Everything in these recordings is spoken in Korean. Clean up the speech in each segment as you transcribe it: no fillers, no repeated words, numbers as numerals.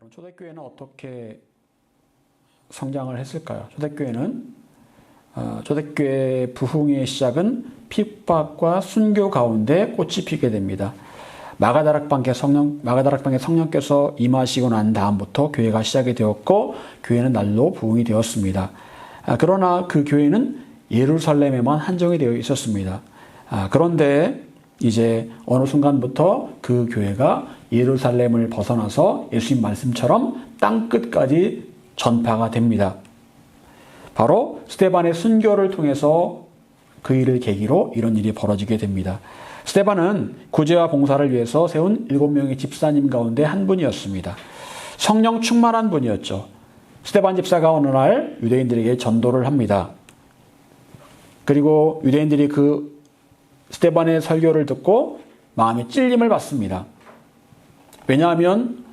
그럼 초대교회는 어떻게 성장을 했을까요? 초대교회 부흥의 시작은 핍박과 순교 가운데 꽃이 피게 됩니다. 마가다락방에 성령께서 임하시고 난 다음부터 교회가 시작이 되었고 교회는 날로 부흥이 되었습니다. 그러나 그 교회는 예루살렘에만 한정이 되어 있었습니다. 그런데 이제 어느 순간부터 그 교회가 예루살렘을 벗어나서 예수님 말씀처럼 땅끝까지 전파가 됩니다. 바로 스데반의 순교를 통해서 그 일을 계기로 이런 일이 벌어지게 됩니다. 스데반은 구제와 봉사를 위해서 세운 7명의 집사님 가운데 한 분이었습니다. 성령 충만한 분이었죠. 스데반 집사가 어느 날 유대인들에게 전도를 합니다. 그리고 유대인들이 그 스데반의 설교를 듣고 마음에 찔림을 받습니다. 왜냐하면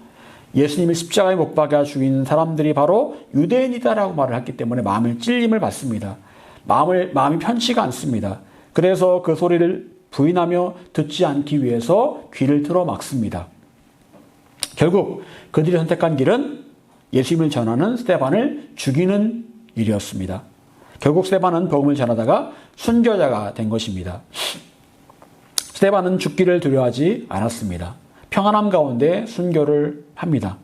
예수님을 십자가에 못 박아 죽인 사람들이 바로 유대인이다라고 말을 했기 때문에 마음에 찔림을 받습니다. 마음이 편치가 않습니다. 그래서 그 소리를 부인하며 듣지 않기 위해서 귀를 틀어 막습니다. 결국 그들이 선택한 길은 예수님을 전하는 스데반을 죽이는 일이었습니다. 결국 스데반은 복음을 전하다가 순교자가 된 것입니다. 스데반은 죽기를 두려워하지 않았습니다. 평안함 가운데 순교를 합니다.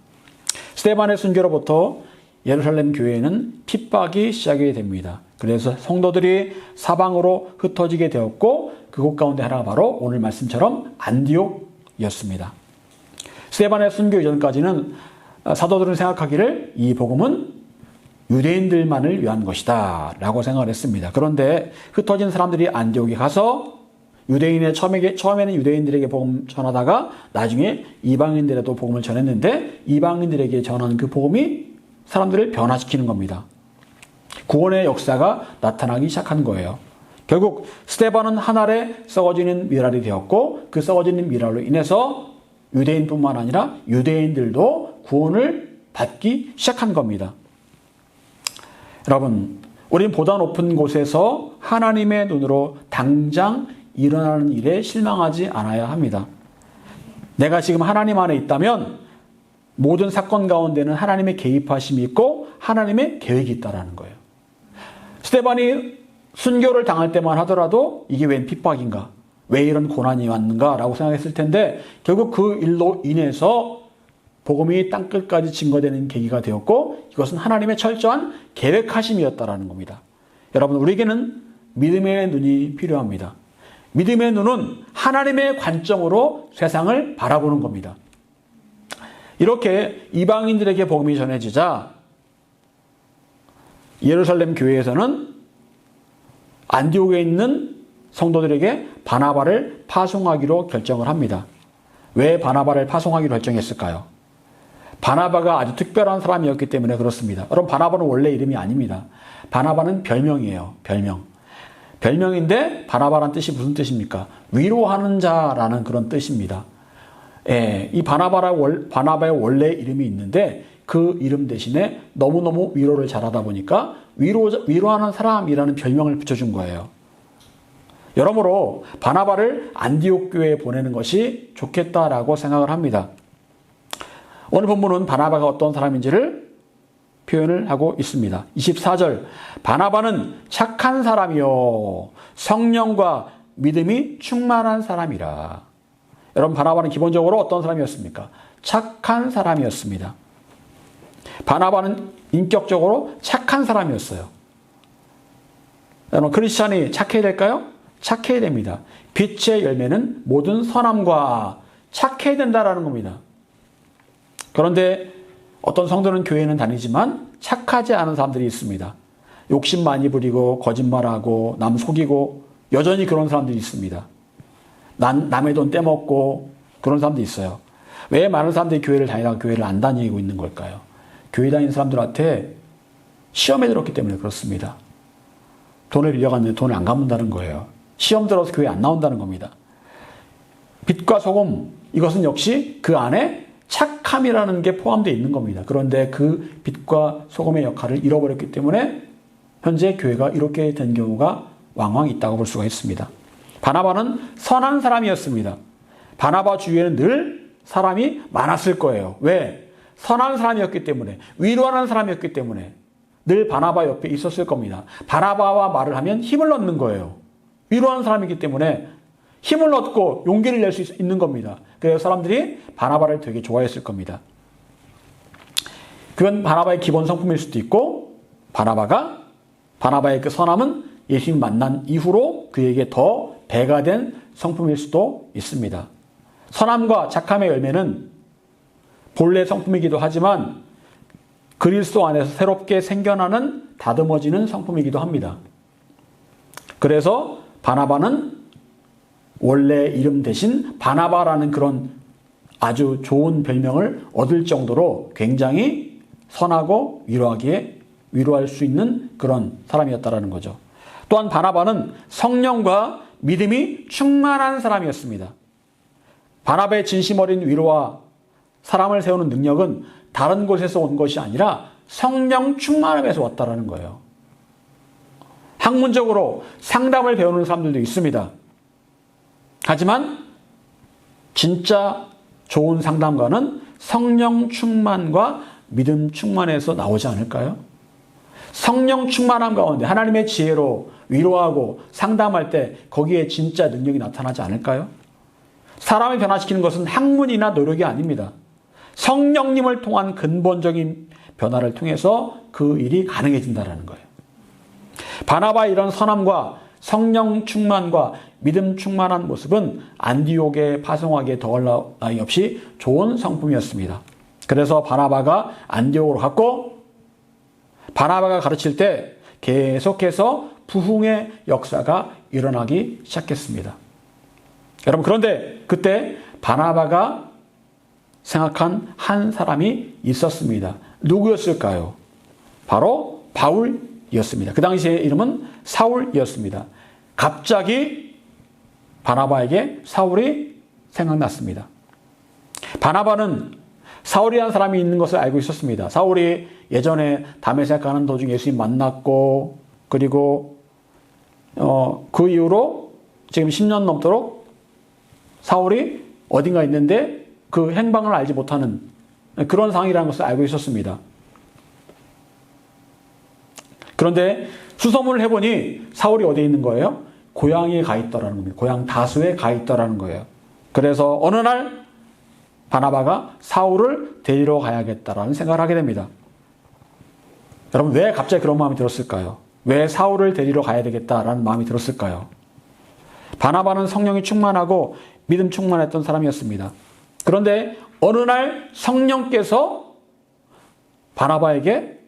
스데반의 순교로부터 예루살렘 교회에는 핍박이 시작이 됩니다. 그래서 성도들이 사방으로 흩어지게 되었고 그곳 가운데 하나가 바로 오늘 말씀처럼 안디옥이었습니다. 스데반의 순교 이전까지는 사도들은 생각하기를 이 복음은 유대인들만을 위한 것이다 라고 생각을 했습니다. 그런데 흩어진 사람들이 안디옥에 가서 처음에는 유대인들에게 복음 전하다가 나중에 이방인들에도 복음을 전했는데 이방인들에게 전한 그 복음이 사람들을 변화시키는 겁니다. 구원의 역사가 나타나기 시작한 거예요. 결국 스데반은 한 알에 썩어지는 미랄이 되었고 그 썩어지는 미랄로 인해서 유대인뿐만 아니라 유대인들도 구원을 받기 시작한 겁니다. 여러분, 우리는 보다 높은 곳에서 하나님의 눈으로 당장 일어나는 일에 실망하지 않아야 합니다. 내가 지금 하나님 안에 있다면 모든 사건 가운데는 하나님의 개입하심이 있고 하나님의 계획이 있다는 거예요. 스데반이 순교를 당할 때만 하더라도 이게 웬 핍박인가? 왜 이런 고난이 왔는가? 라고 생각했을 텐데 결국 그 일로 인해서 복음이 땅끝까지 증거되는 계기가 되었고 이것은 하나님의 철저한 계획하심이었다라는 겁니다. 여러분, 우리에게는 믿음의 눈이 필요합니다. 믿음의 눈은 하나님의 관점으로 세상을 바라보는 겁니다. 이렇게 이방인들에게 복음이 전해지자 예루살렘 교회에서는 안디옥에 있는 성도들에게 바나바를 파송하기로 결정을 합니다. 왜 바나바를 파송하기로 결정했을까요? 바나바가 아주 특별한 사람이었기 때문에 그렇습니다. 여러분, 바나바는 원래 이름이 아닙니다. 바나바는 별명이에요. 별명인데 바나바란 뜻이 무슨 뜻입니까? 위로하는 자라는 그런 뜻입니다. 이 바나바의 원래 이름이 있는데 그 이름 대신에 너무너무 위로를 잘하다 보니까 위로하는 사람이라는 별명을 붙여준 거예요. 여러모로 바나바를 안디옥 교회에 보내는 것이 좋겠다라고 생각을 합니다. 오늘 본문은 바나바가 어떤 사람인지를 표현을 하고 있습니다. 24절, 바나바는 착한 사람이요 성령과 믿음이 충만한 사람이라. 여러분, 바나바는 기본적으로 어떤 사람이었습니까? 착한 사람이었습니다. 바나바는 인격적으로 착한 사람이었어요. 여러분, 크리스찬이 착해야 될까요? 착해야 됩니다. 빛의 열매는 모든 선함과 착해야 된다라는 겁니다. 그런데 어떤 성도는 교회는 다니지만 착하지 않은 사람들이 있습니다. 욕심 많이 부리고 거짓말하고 남 속이고 여전히 그런 사람들이 있습니다. 남의 돈 떼먹고 그런 사람도 있어요. 왜 많은 사람들이 교회를 다니다가 교회를 안 다니고 있는 걸까요? 교회 다니는 사람들한테 시험에 들었기 때문에 그렇습니다. 돈을 빌려갔는데 돈을 안 갚는다는 거예요. 시험 들어서 교회 안 나온다는 겁니다. 빛과 소금, 이것은 역시 그 안에 착함이라는 게 포함되어 있는 겁니다. 그런데 그 빛과 소금의 역할을 잃어버렸기 때문에 현재 교회가 이렇게 된 경우가 왕왕 있다고 볼 수가 있습니다. 바나바는 선한 사람이었습니다. 바나바 주위에는 늘 사람이 많았을 거예요. 왜? 선한 사람이었기 때문에, 위로하는 사람이었기 때문에 늘 바나바 옆에 있었을 겁니다. 바나바와 말을 하면 힘을 얻는 거예요. 위로하는 사람이기 때문에 힘을 얻고 용기를 낼 수 있는 겁니다. 그래서 사람들이 바나바를 되게 좋아했을 겁니다. 그건 바나바의 기본 성품일 수도 있고, 바나바의 그 선함은 예수님 만난 이후로 그에게 더 배가 된 성품일 수도 있습니다. 선함과 착함의 열매는 본래 성품이기도 하지만 그리스도 안에서 새롭게 생겨나는 다듬어지는 성품이기도 합니다. 그래서 바나바는 원래 이름 대신 바나바라는 그런 아주 좋은 별명을 얻을 정도로 굉장히 선하고 위로할 수 있는 그런 사람이었다라는 거죠. 또한 바나바는 성령과 믿음이 충만한 사람이었습니다. 바나바의 진심 어린 위로와 사람을 세우는 능력은 다른 곳에서 온 것이 아니라 성령 충만함에서 왔다라는 거예요. 학문적으로 상담을 배우는 사람들도 있습니다. 하지만 진짜 좋은 상담가는 성령 충만과 믿음 충만에서 나오지 않을까요? 성령 충만함 가운데 하나님의 지혜로 위로하고 상담할 때 거기에 진짜 능력이 나타나지 않을까요? 사람을 변화시키는 것은 학문이나 노력이 아닙니다. 성령님을 통한 근본적인 변화를 통해서 그 일이 가능해진다는 거예요. 바나바의 이런 선함과 성령 충만과 믿음 충만한 모습은 안디옥에 파송하기에 더할 나위 없이 좋은 성품이었습니다. 그래서 바나바가 안디옥으로 갔고, 바나바가 가르칠 때 계속해서 부흥의 역사가 일어나기 시작했습니다. 여러분, 그런데 그때 바나바가 생각한 한 사람이 있었습니다. 누구였을까요? 바로 바울이었습니다. 그 당시의 이름은 사울이었습니다. 갑자기 바나바에게 사울이 생각났습니다. 바나바는 사울이라는 사람이 있는 것을 알고 있었습니다. 사울이 예전에 다메섹 가는 도중 예수님 만났고, 그리고 그 이후로 지금 10년 넘도록 사울이 어딘가 있는데 그 행방을 알지 못하는 그런 상황이라는 것을 알고 있었습니다. 그런데 수소문을 해보니 사울이 어디에 있는 거예요? 고향에 가 있더라는 겁니다. 고향 다수에 가 있더라는 거예요. 그래서 어느 날 바나바가 사울을 데리러 가야겠다라는 생각을 하게 됩니다. 여러분, 왜 갑자기 그런 마음이 들었을까요? 왜 사울을 데리러 가야 되겠다라는 마음이 들었을까요? 바나바는 성령이 충만하고 믿음 충만했던 사람이었습니다. 그런데 어느 날 성령께서 바나바에게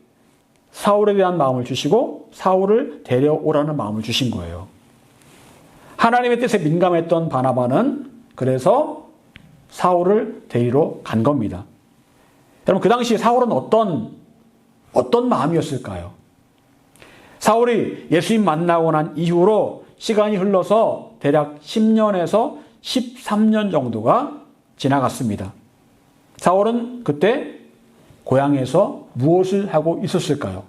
사울에 대한 마음을 주시고 사울을 데려오라는 마음을 주신 거예요. 하나님의 뜻에 민감했던 바나바는 그래서 사울을 데리러 간 겁니다. 여러분, 그 당시 사울은 어떤 마음이었을까요? 사울이 예수님 만나고 난 이후로 시간이 흘러서 대략 10년에서 13년 정도가 지나갔습니다. 사울은 그때 고향에서 무엇을 하고 있었을까요?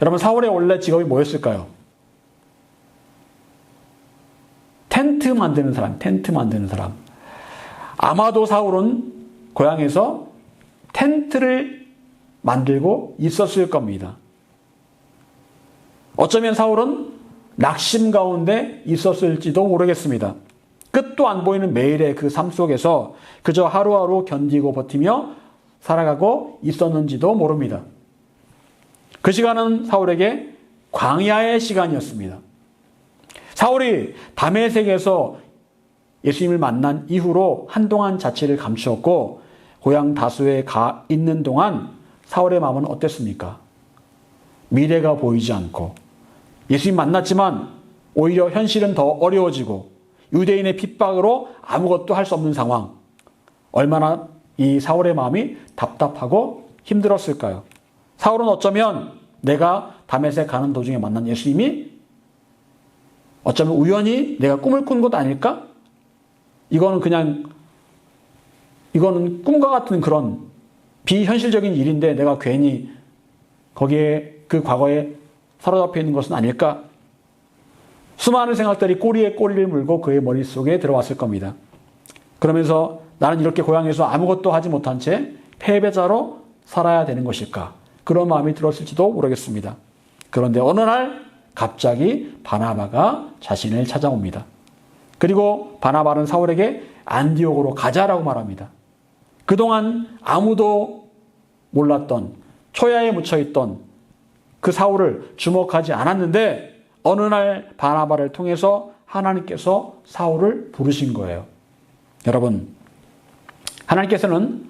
여러분, 사울의 원래 직업이 뭐였을까요? 텐트 만드는 사람. 아마도 사울은 고향에서 텐트를 만들고 있었을 겁니다. 어쩌면 사울은 낙심 가운데 있었을지도 모르겠습니다. 끝도 안 보이는 매일의 그 삶 속에서 그저 하루하루 견디고 버티며 살아가고 있었는지도 모릅니다. 그 시간은 사울에게 광야의 시간이었습니다. 사울이 다메섹에서 예수님을 만난 이후로 한동안 자취를 감추었고 고향 다수에 가 있는 동안 사울의 마음은 어땠습니까? 미래가 보이지 않고 예수님 만났지만 오히려 현실은 더 어려워지고 유대인의 핍박으로 아무것도 할 수 없는 상황. 얼마나 이 사울의 마음이 답답하고 힘들었을까요? 사울은 어쩌면 내가 다메섹 가는 도중에 만난 예수님이 어쩌면 우연히 내가 꿈을 꾼 것 아닐까? 이거는 꿈과 같은 그런 비현실적인 일인데 내가 괜히 거기에 그 과거에 사로잡혀 있는 것은 아닐까? 수많은 생각들이 꼬리에 꼬리를 물고 그의 머릿속에 들어왔을 겁니다. 그러면서 나는 이렇게 고향에서 아무것도 하지 못한 채 패배자로 살아야 되는 것일까? 그런 마음이 들었을지도 모르겠습니다. 그런데 어느 날 갑자기 바나바가 자신을 찾아옵니다. 그리고 바나바는 사울에게 안디옥으로 가자라고 말합니다. 그동안 아무도 몰랐던 초야에 묻혀있던 그 사울을 주목하지 않았는데 어느 날 바나바를 통해서 하나님께서 사울을 부르신 거예요. 여러분, 하나님께서는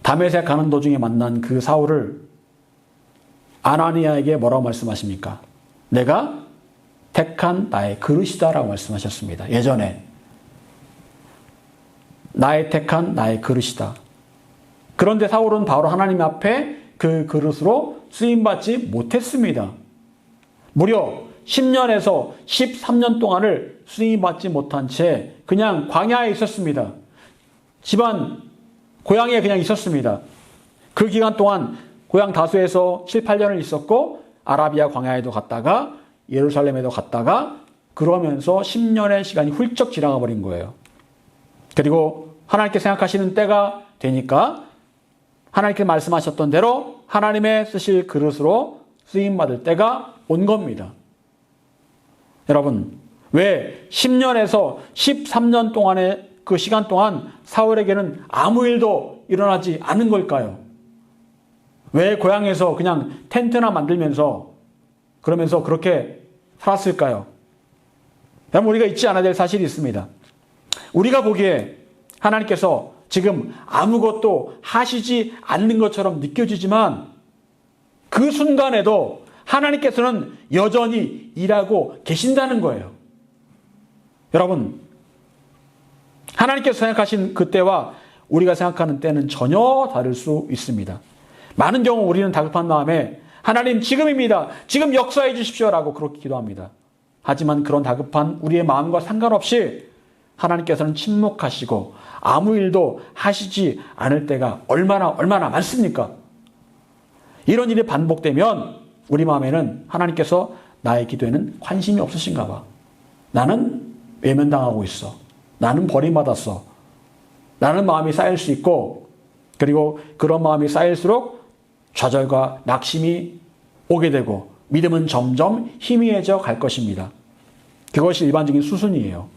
다메섹 가는 도중에 만난 그 사울을 아나니아에게 뭐라고 말씀하십니까? 내가 택한 나의 그릇이다라고 말씀하셨습니다. 예전에 나의 택한 나의 그릇이다. 그런데 사울은 바로 하나님 앞에 그 그릇으로 쓰임받지 못했습니다. 무려 10년에서 13년 동안을 쓰임받지 못한 채 그냥 광야에 있었습니다. 집안 고향에 그냥 있었습니다. 그 기간 동안 고향 다수에서 7, 8년을 있었고 아라비아 광야에도 갔다가 예루살렘에도 갔다가 그러면서 10년의 시간이 훌쩍 지나가 버린 거예요. 그리고 하나님께 생각하시는 때가 되니까 하나님께 말씀하셨던 대로 하나님의 쓰실 그릇으로 쓰임받을 때가 온 겁니다. 여러분, 왜 10년에서 13년 동안의 그 시간 동안 사울에게는 아무 일도 일어나지 않은 걸까요? 왜 고향에서 그냥 텐트나 만들면서 그러면서 그렇게 살았을까요? 여러분, 우리가 잊지 않아야 될 사실이 있습니다. 우리가 보기에 하나님께서 지금 아무것도 하시지 않는 것처럼 느껴지지만 그 순간에도 하나님께서는 여전히 일하고 계신다는 거예요. 여러분, 하나님께서 생각하신 그때와 우리가 생각하는 때는 전혀 다를 수 있습니다. 많은 경우 우리는 다급한 마음에 하나님 지금입니다. 지금 역사해 주십시오라고 그렇게 기도합니다. 하지만 그런 다급한 우리의 마음과 상관없이 하나님께서는 침묵하시고 아무 일도 하시지 않을 때가 얼마나 많습니까? 이런 일이 반복되면 우리 마음에는 하나님께서 나의 기도에는 관심이 없으신가 봐. 나는 외면당하고 있어. 나는 버림받았어. 라는 마음이 쌓일 수 있고, 그리고 그런 마음이 쌓일수록 좌절과 낙심이 오게 되고 믿음은 점점 희미해져 갈 것입니다. 그것이 일반적인 수순이에요.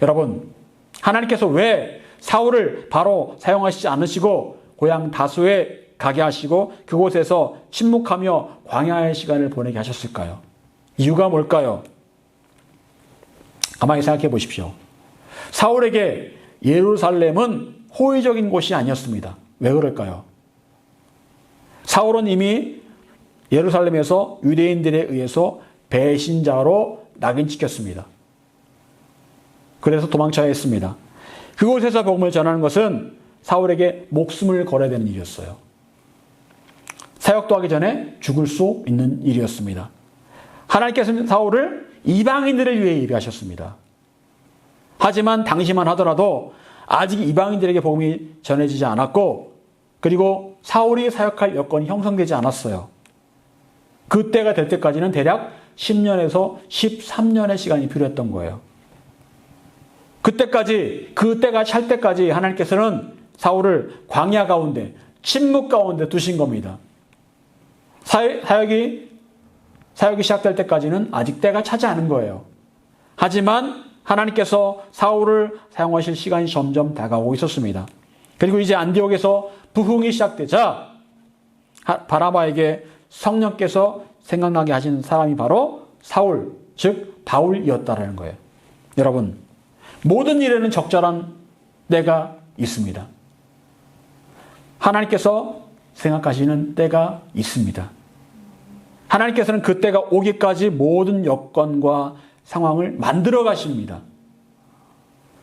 여러분, 하나님께서 왜 사울을 바로 사용하시지 않으시고 고향 다수에 가게 하시고 그곳에서 침묵하며 광야의 시간을 보내게 하셨을까요? 이유가 뭘까요? 가만히 생각해 보십시오. 사울에게 예루살렘은 호의적인 곳이 아니었습니다. 왜 그럴까요? 사울은 이미 예루살렘에서 유대인들에 의해서 배신자로 낙인 찍혔습니다. 그래서 도망쳐야 했습니다. 그곳에서 복음을 전하는 것은 사울에게 목숨을 걸어야 되는 일이었어요. 사역도 하기 전에 죽을 수 있는 일이었습니다. 하나님께서는 사울을 이방인들을 위해 일하셨습니다. 하지만 당시만 하더라도 아직 이방인들에게 복음이 전해지지 않았고, 그리고 사울이 사역할 여건이 형성되지 않았어요. 그때가 될 때까지는 대략 10년에서 13년의 시간이 필요했던 거예요. 그때가 찰 때까지 하나님께서는 사울을 광야 가운데, 침묵 가운데 두신 겁니다. 사역이 시작될 때까지는 아직 때가 차지 않은 거예요. 하지만 하나님께서 사울을 사용하실 시간이 점점 다가오고 있었습니다. 그리고 이제 안디옥에서 부흥이 시작되자 바나바에게 성령께서 생각나게 하신 사람이 바로 사울, 즉 바울이었다라는 거예요. 여러분, 모든 일에는 적절한 때가 있습니다. 하나님께서 생각하시는 때가 있습니다. 하나님께서는 그 때가 오기까지 모든 여건과 상황을 만들어 가십니다.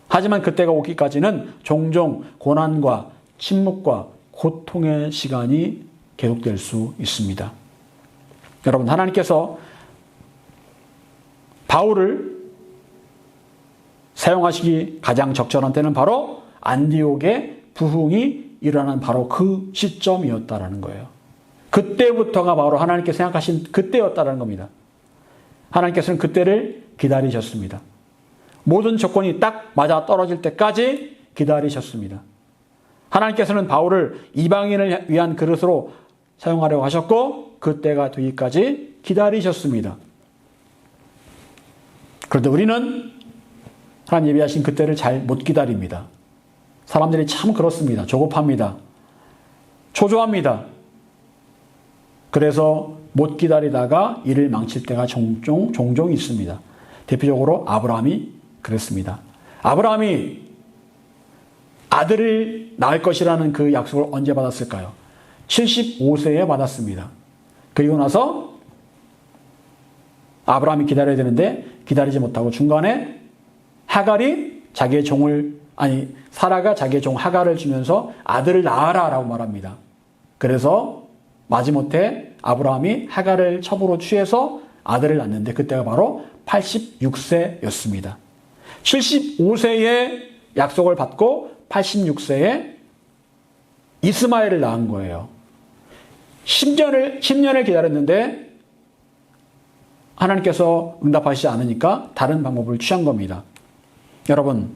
하지만 그때가 오기까지는 종종 고난과 침묵과 고통의 시간이 계속될 수 있습니다. 여러분, 하나님께서 바울을 사용하시기 가장 적절한 때는 바로 안디옥의 부흥이 일어난 바로 그 시점이었다라는 거예요. 그때부터가 바로 하나님께 생각하신 그때였다라는 겁니다. 하나님께서는 그때를 기다리셨습니다. 모든 조건이 딱 맞아 떨어질 때까지 기다리셨습니다. 하나님께서는 바울을 이방인을 위한 그릇으로 사용하려고 하셨고 그 때가 되기까지 기다리셨습니다. 그런데 우리는 하나님 예비하신 그 때를 잘 못 기다립니다. 사람들이 참 그렇습니다. 조급합니다. 초조합니다. 그래서 못 기다리다가 일을 망칠 때가 종종 있습니다. 대표적으로 아브라함이 그랬습니다. 아브라함이 아들을 낳을 것이라는 그 약속을 언제 받았을까요? 75세에 받았습니다. 그리고 나서 아브라함이 기다려야 되는데 기다리지 못하고 중간에 사라가 자기의 종 하갈을 주면서 아들을 낳아라 라고 말합니다. 그래서 마지못해 아브라함이 하갈을 첩으로 취해서 아들을 낳는데 그때가 바로 86세였습니다. 75세에 약속을 받고 86세에 이스마엘을 낳은 거예요. 10년을 기다렸는데 하나님께서 응답하시지 않으니까 다른 방법을 취한 겁니다. 여러분,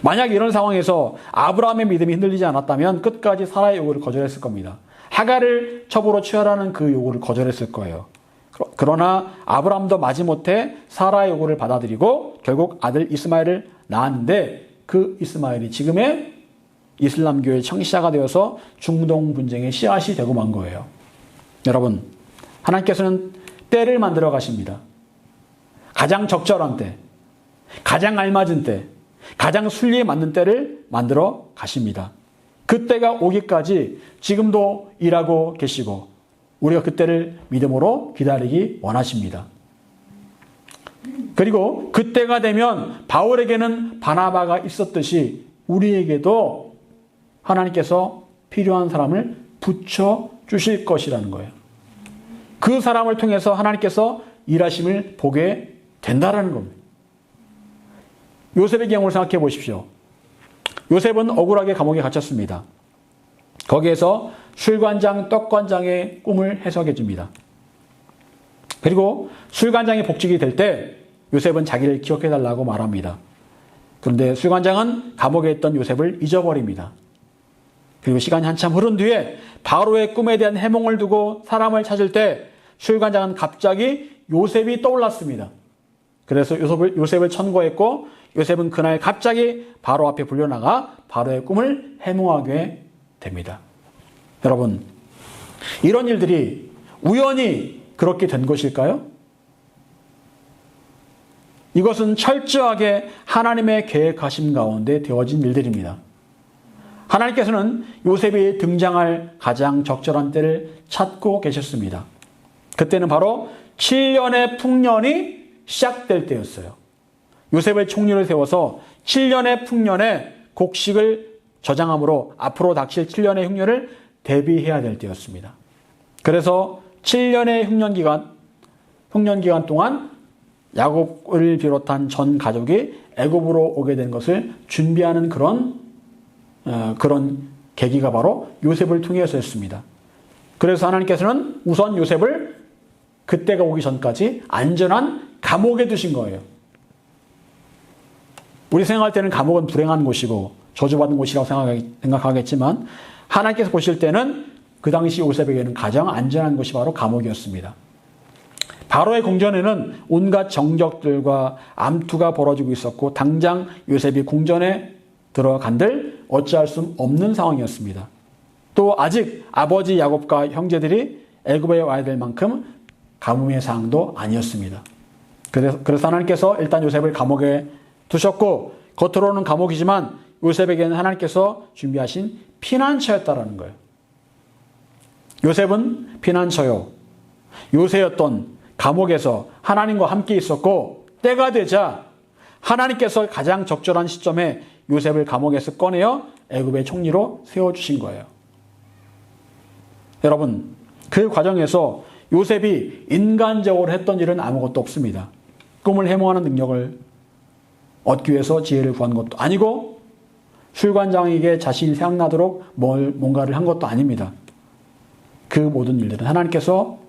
만약 이런 상황에서 아브라함의 믿음이 흔들리지 않았다면 끝까지 사라의 요구를 거절했을 겁니다. 하갈을 첩으로 취하라는 그 요구를 거절했을 거예요. 그러나 아브라함도 마지못해 사라의 요구를 받아들이고 결국 아들 이스마엘을 낳았는데 그 이스마엘이 지금의 이슬람교의 창시자가 되어서 중동 분쟁의 씨앗이 되고 만 거예요. 여러분, 하나님께서는 때를 만들어 가십니다. 가장 적절한 때, 가장 알맞은 때, 가장 순리에 맞는 때를 만들어 가십니다. 그때가 오기까지 지금도 일하고 계시고 우리가 그때를 믿음으로 기다리기 원하십니다. 그리고 그때가 되면 바울에게는 바나바가 있었듯이 우리에게도 하나님께서 필요한 사람을 붙여주실 것이라는 거예요. 그 사람을 통해서 하나님께서 일하심을 보게 된다라는 겁니다. 요셉의 경우를 생각해 보십시오. 요셉은 억울하게 감옥에 갇혔습니다. 거기에서 술관장, 떡관장의 꿈을 해석해 줍니다. 그리고 술관장이 복직이 될 때 요셉은 자기를 기억해 달라고 말합니다. 그런데 술관장은 감옥에 있던 요셉을 잊어버립니다. 그리고 시간이 한참 흐른 뒤에 바로의 꿈에 대한 해몽을 두고 사람을 찾을 때 술관장은 갑자기 요셉이 떠올랐습니다. 그래서 요셉을 천거했고 요셉은 그날 갑자기 바로 앞에 불려나가 바로의 꿈을 해몽하게 됩니다. 여러분, 이런 일들이 우연히 그렇게 된 것일까요? 이것은 철저하게 하나님의 계획하심 가운데 되어진 일들입니다. 하나님께서는 요셉이 등장할 가장 적절한 때를 찾고 계셨습니다. 그때는 바로 7년의 풍년이 시작될 때였어요. 요셉을 총리를 세워서 7년의 풍년에 곡식을 저장함으로 앞으로 닥칠 7년의 흉년을 대비해야 될 때였습니다. 그래서 7년의 흉년 기간 동안 야곱을 비롯한 전 가족이 애굽으로 오게 된 것을 준비하는 그런 계기가 바로 요셉을 통해서였습니다. 그래서 하나님께서는 우선 요셉을 그때가 오기 전까지 안전한 감옥에 두신 거예요. 우리 생각할 때는 감옥은 불행한 곳이고 저주받은 곳이라고 생각하겠지만 하나님께서 보실 때는 그 당시 요셉에게는 가장 안전한 곳이 바로 감옥이었습니다. 바로의 궁전에는 온갖 정적들과 암투가 벌어지고 있었고 당장 요셉이 궁전에 들어간들 어찌할 수 없는 상황이었습니다. 또 아직 아버지 야곱과 형제들이 애굽에 와야 될 만큼 가뭄의 상황도 아니었습니다. 그래서 하나님께서 일단 요셉을 감옥에 두셨고 겉으로는 감옥이지만 요셉에게는 하나님께서 준비하신 피난처였다라는 거예요. 요셉은 피난처요. 요새였던 감옥에서 하나님과 함께 있었고 때가 되자 하나님께서 가장 적절한 시점에 요셉을 감옥에서 꺼내어 애굽의 총리로 세워주신 거예요. 여러분, 그 과정에서 요셉이 인간적으로 했던 일은 아무것도 없습니다. 꿈을 해몽하는 능력을 얻기 위해서 지혜를 구한 것도 아니고 술관장에게 자신이 생각나도록 뭔가를 한 것도 아닙니다. 그 모든 일들은 하나님께서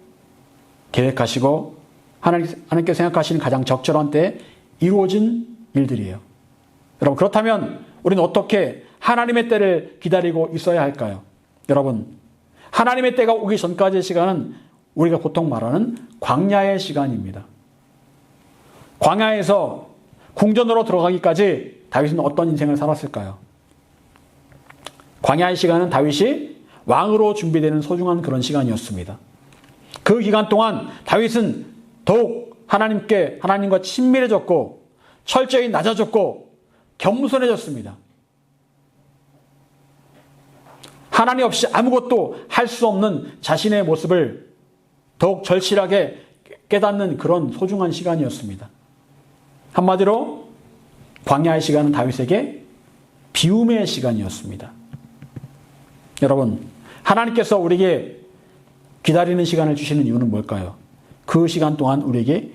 계획하시고 하나님께서 생각하시는 가장 적절한 때에 이루어진 일들이에요. 여러분, 그렇다면 우리는 어떻게 하나님의 때를 기다리고 있어야 할까요? 여러분, 하나님의 때가 오기 전까지의 시간은 우리가 보통 말하는 광야의 시간입니다. 광야에서 궁전으로 들어가기까지 다윗은 어떤 인생을 살았을까요? 광야의 시간은 다윗이 왕으로 준비되는 소중한 그런 시간이었습니다. 그 기간 동안 다윗은 더욱 하나님과 친밀해졌고 철저히 낮아졌고 겸손해졌습니다. 하나님 없이 아무것도 할 수 없는 자신의 모습을 더욱 절실하게 깨닫는 그런 소중한 시간이었습니다. 한마디로 광야의 시간은 다윗에게 비움의 시간이었습니다. 여러분, 하나님께서 우리에게 기다리는 시간을 주시는 이유는 뭘까요? 그 시간 동안 우리에게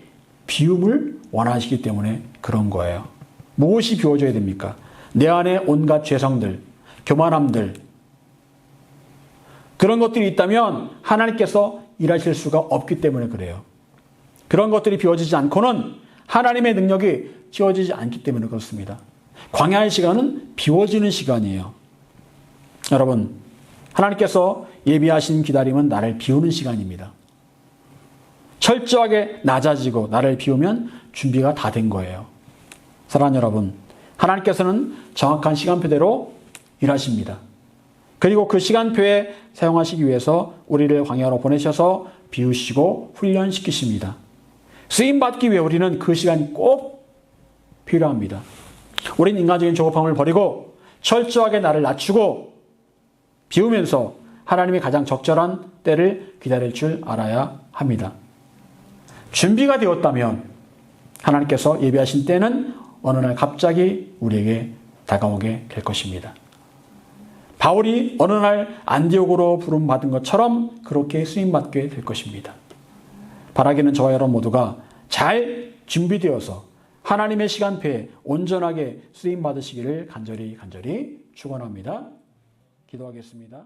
비움을 원하시기 때문에 그런 거예요. 무엇이 비워져야 됩니까? 내 안에 온갖 죄성들, 교만함들, 그런 것들이 있다면 하나님께서 일하실 수가 없기 때문에 그래요. 그런 것들이 비워지지 않고는 하나님의 능력이 지워지지 않기 때문에 그렇습니다. 광야의 시간은 비워지는 시간이에요. 여러분, 하나님께서 예비하신 기다림은 나를 비우는 시간입니다. 철저하게 낮아지고 나를 비우면 준비가 다 된 거예요. 사랑하는 여러분, 하나님께서는 정확한 시간표대로 일하십니다. 그리고 그 시간표에 사용하시기 위해서 우리를 광야로 보내셔서 비우시고 훈련시키십니다. 쓰임받기 위해 우리는 그 시간이 꼭 필요합니다. 우린 인간적인 조급함을 버리고 철저하게 나를 낮추고 비우면서 하나님의 가장 적절한 때를 기다릴 줄 알아야 합니다. 준비가 되었다면 하나님께서 예비하신 때는 어느 날 갑자기 우리에게 다가오게 될 것입니다. 바울이 어느 날 안디옥으로 부름받은 것처럼 그렇게 쓰임받게 될 것입니다. 바라기는 저와 여러분 모두가 잘 준비되어서 하나님의 시간표에 온전하게 쓰임받으시기를 간절히 축원합니다. 기도하겠습니다.